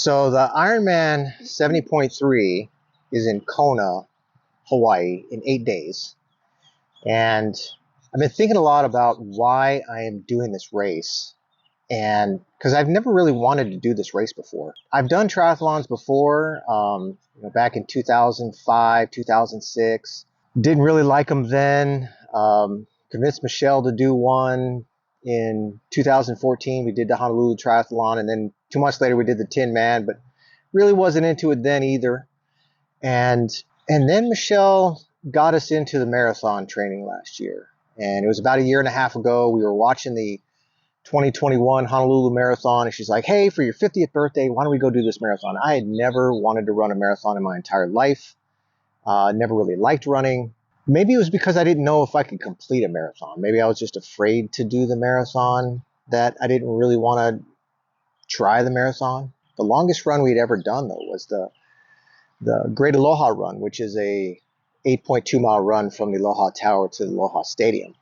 So the Ironman 70.3 is in Kona, Hawaii in 8 days. And I've been thinking a lot about why I am doing this race. And because I've never really wanted to do this race before. I've done triathlons before, back in 2005, 2006. Didn't really like them then. Convinced Michelle to do one in 2014. We did the Honolulu Triathlon, and then 2 months later we did the Tin Man, but really wasn't into it then either. And then Michelle got us into the marathon training last year. And it was about a year and a half ago. We were watching the 2021 Honolulu Marathon, and she's like, hey, for your 50th birthday, why don't we go do this marathon? I had never wanted to run a marathon in my entire life. Never really liked running. Maybe it was because I didn't know if I could complete a marathon. Maybe I was just afraid to do the marathon, that I didn't really want to try the marathon. The longest run we'd ever done, though, was the Great Aloha Run, which is a 8.2 mile run from the Aloha Tower to the Aloha Stadium.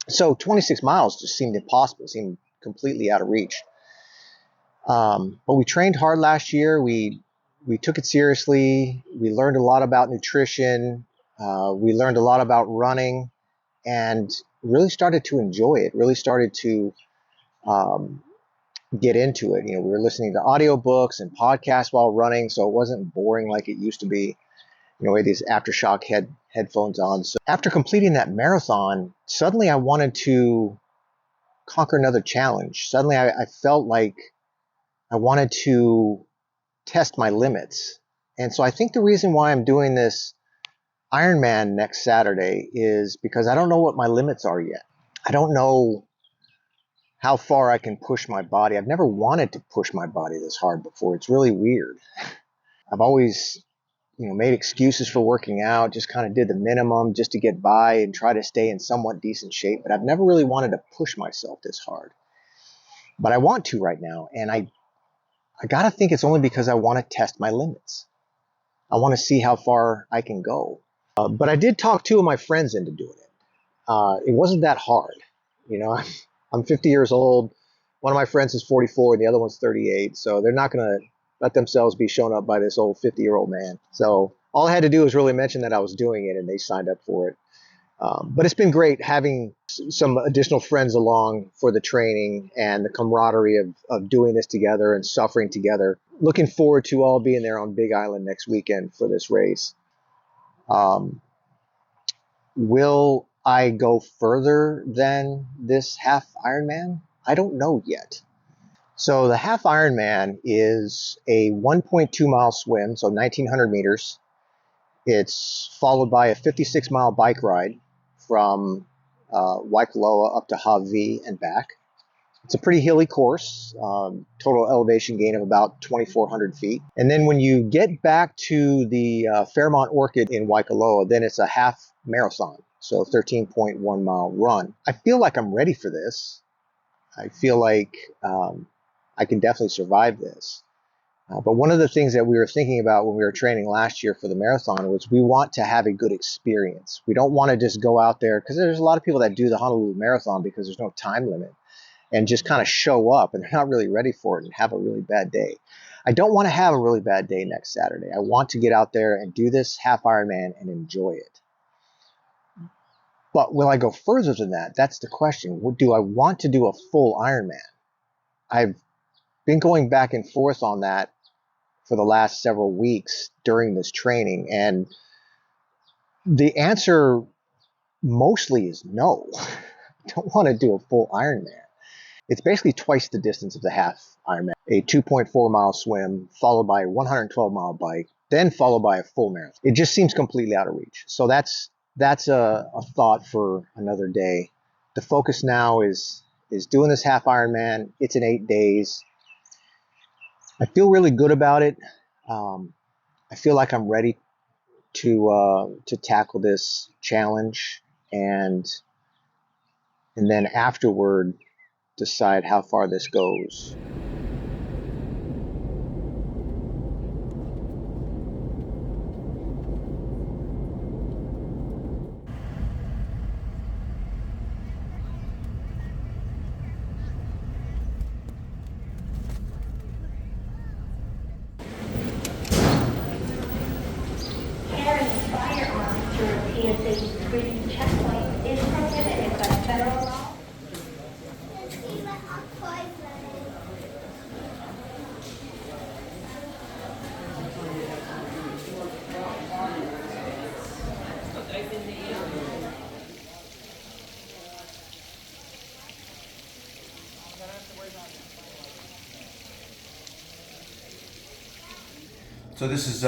So 26 miles just seemed impossible, seemed completely out of reach. But we trained hard last year. We took it seriously. We learned a lot about nutrition. We learned a lot about running, and really started to enjoy it, really started to get into it. We were listening to audiobooks and podcasts while running, so it wasn't boring like it used to be. We had these Aftershock headphones on. So after completing that marathon, suddenly I wanted to conquer another challenge. Suddenly I felt like I wanted to test my limits. And so I think the reason why I'm doing this Ironman next Saturday is because I don't know what my limits are yet. I don't know how far I can push my body. I've never wanted to push my body this hard before. It's really weird. I've always made excuses for working out, just kind of did the minimum just to get by and try to stay in somewhat decent shape. But I've never really wanted to push myself this hard. But I want to right now. And I got to think it's only because I want to test my limits. I want to see how far I can go. But I did talk 2 of my friends into doing it. It wasn't that hard. I'm 50 years old. One of my friends is 44 and the other one's 38. So they're not going to let themselves be shown up by this old 50-year-old man. So all I had to do was really mention that I was doing it, and they signed up for it. But it's been great having some additional friends along for the training and the camaraderie of doing this together and suffering together. Looking forward to all being there on Big Island next weekend for this race. Will I go further than this half Ironman? I don't know yet. So the half Ironman is a 1.2 mile swim, so 1,900 meters. It's followed by a 56 mile bike ride from Waikoloa up to Hawaii and back. It's a pretty hilly course, total elevation gain of about 2,400 feet. And then when you get back to the Fairmont Orchid in Waikoloa, then it's a half marathon, so 13.1 mile run. I feel like I'm ready for this. I feel like I can definitely survive this. But one of the things that we were thinking about when we were training last year for the marathon was we want to have a good experience. We don't want to just go out there, because there's a lot of people that do the Honolulu Marathon because there's no time limit, and just kind of show up and they're not really ready for it and have a really bad day. I don't want to have a really bad day next Saturday. I want to get out there and do this half Ironman and enjoy it. But will I go further than that? That's the question. Do I want to do a full Ironman? I've been going back and forth on that for the last several weeks during this training, and the answer mostly is no. I don't want to do a full Ironman. It's basically twice the distance of the half Ironman, a 2.4 mile swim followed by a 112 mile bike, then followed by a full marathon. It just seems completely out of reach. So that's a thought for another day. The focus now is doing this half Ironman. It's in 8 days. I feel really good about it. I feel like I'm ready to tackle this challenge, and then afterward decide how far this goes. breathing checkpoint is prohibited by federal law. So this is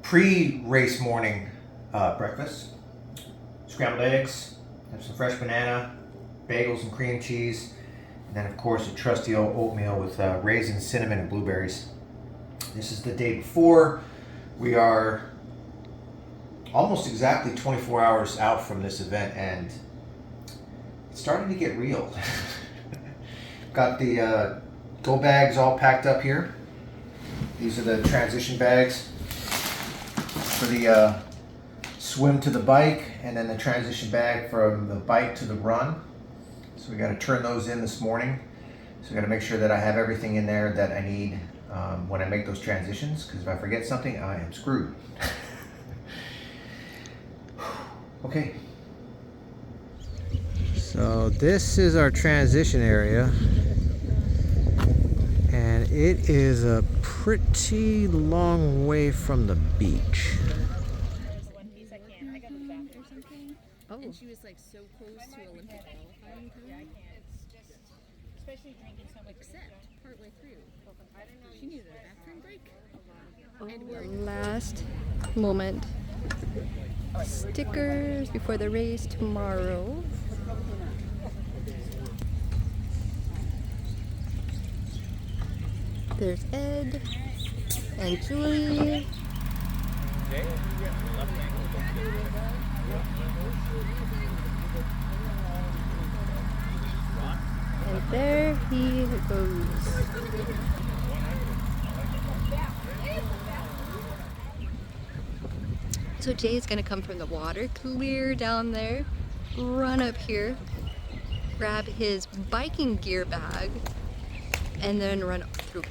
pre-race morning breakfast. Scrambled eggs, have some fresh banana, bagels and cream cheese, and then of course a trusty old oatmeal with raisins, cinnamon, and blueberries. This is the day before. We are almost exactly 24 hours out from this event, and it's starting to get real. Got the go bags all packed up here. These are the transition bags for the swim to the bike, and then the transition bag from the bike to the run. So we got to turn those in this morning. So we got to make sure that I have everything in there that I need when I make those transitions, because if I forget something, I am screwed. Okay. So this is our transition area, and it is a pretty long way from the beach. Oh. And she was like so close to Olympic qualifying time. It's just, especially drinking so much, except partway through. She needed a bathroom break. Oh, last moment. Stickers before the race tomorrow. There's Ed and Julie. And there he goes. So Jay is gonna come from the water, clear down there, run up here, grab his biking gear bag, and then run through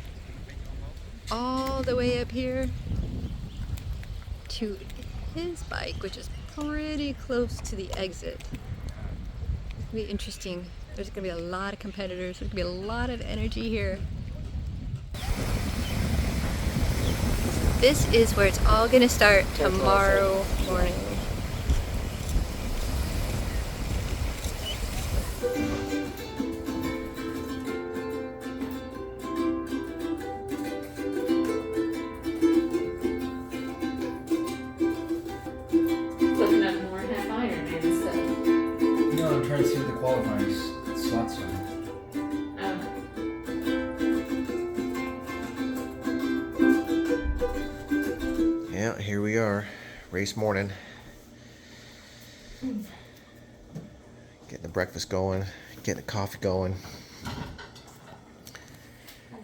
all the way up here to his bike, which is pretty close to the exit. It's gonna be interesting. There's gonna be a lot of competitors. There's gonna be a lot of energy here. This is where it's all gonna start tomorrow morning. Looking at more Half-Ironman stuff. No, I'm trying to see what the qualifying slots are. Yeah, here we are, race morning. Getting the breakfast going, getting the coffee going.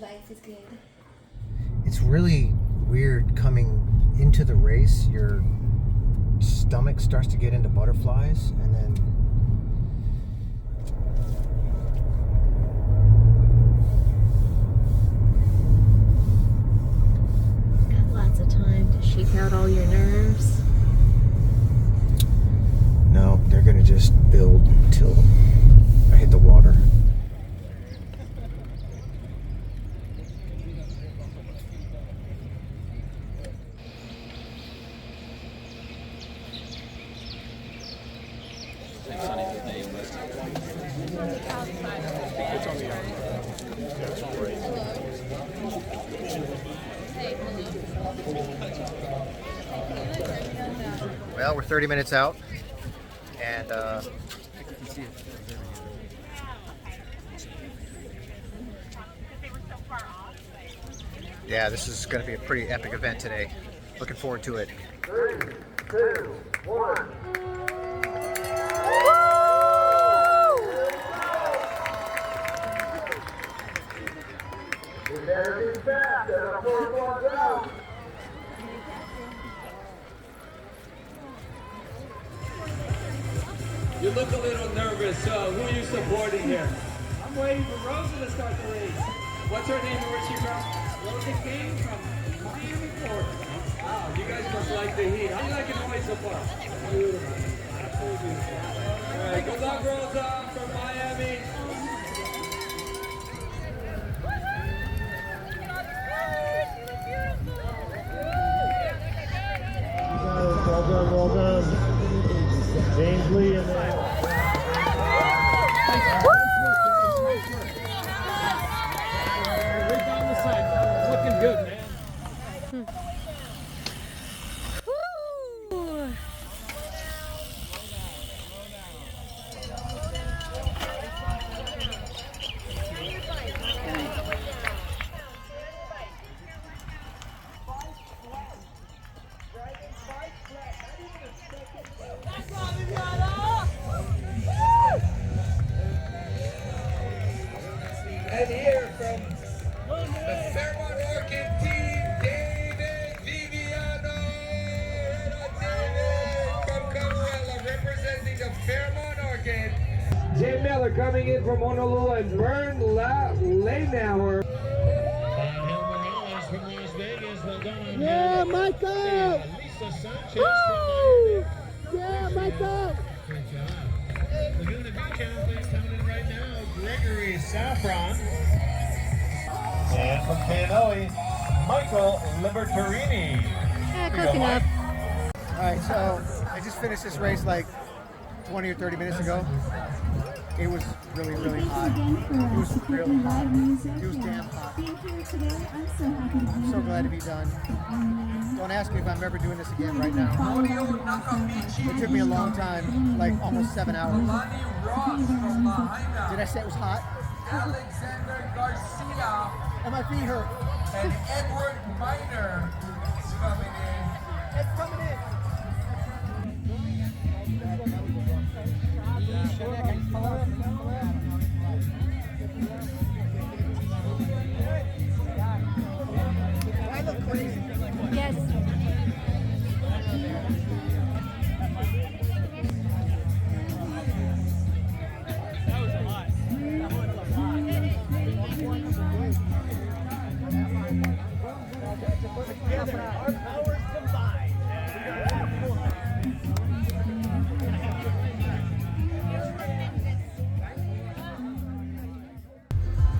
Life is good. It's really weird coming into the race. Your stomach starts to get into butterflies, and then Lots of time to shake out all your nerves. no, they're gonna just build until I hit the water. Well, we're 30 minutes out, and yeah, this is going to be a pretty epic event today. Looking forward to it. 3, 2, 1. You better be fast at a 4-1 round. You look a little nervous. Who are you supporting here? I'm waiting for Rosa to start the race. What's her name and where's she from? Rosa came from Miami, Florida. Wow, you guys must like the heat. How do you like it Hawaii so far? Beautiful. Absolutely beautiful. All right, good luck, Rosa, from Miami. Well done, well done. James Lee in there. Right down the side. Looking good, man. And here from the Fairmont Orchid team, David Viviano. David from Camarilla, representing the Fairmont Orchid. Jay Miller coming in from Honolulu and Bern Lainauer. From Las Vegas, well done. Yeah, Michael! Lisa Sanchez from Yeah, Michael! Good job. Laguna Beach athletes coming in right now. Gregory Saffron. And from Canoli, Michael Libertarini. Yeah, close enough. All right, so I just finished this race like 20 or 30 minutes ago. It was really, really hot. It was really hot. It was damn hot. I'm so glad to be done. Don't ask me if I'm ever doing this again right now. It took me a long time, like almost 7 hours. Did I say it was hot? Alexander Garcia And my feet hurt. and Edward Miner is coming in. It's coming in. I look crazy. Yes.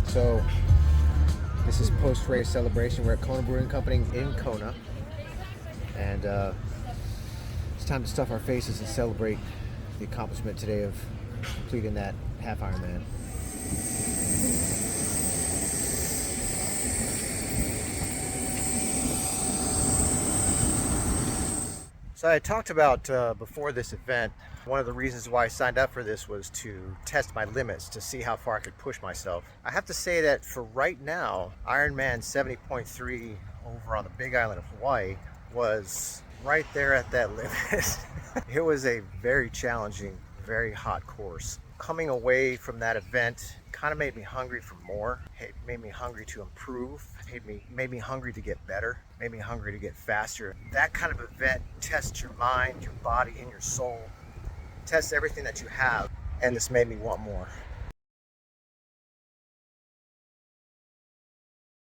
So this is post-race celebration. We're at Kona Brewing Company in Kona, and it's time to stuff our faces and celebrate the accomplishment today of completing that half Ironman. So I talked about before this event, one of the reasons why I signed up for this was to test my limits, to see how far I could push myself. I have to say that for right now, Ironman 70.3 over on the Big Island of Hawaii was right there at that limit. It was a very challenging, very hot course. Coming away from that event kind of made me hungry for more. It made me hungry to improve. It made me hungry to get better. Made me hungry to get faster. That kind of event tests your mind, your body, and your soul. Tests everything that you have. And this made me want more.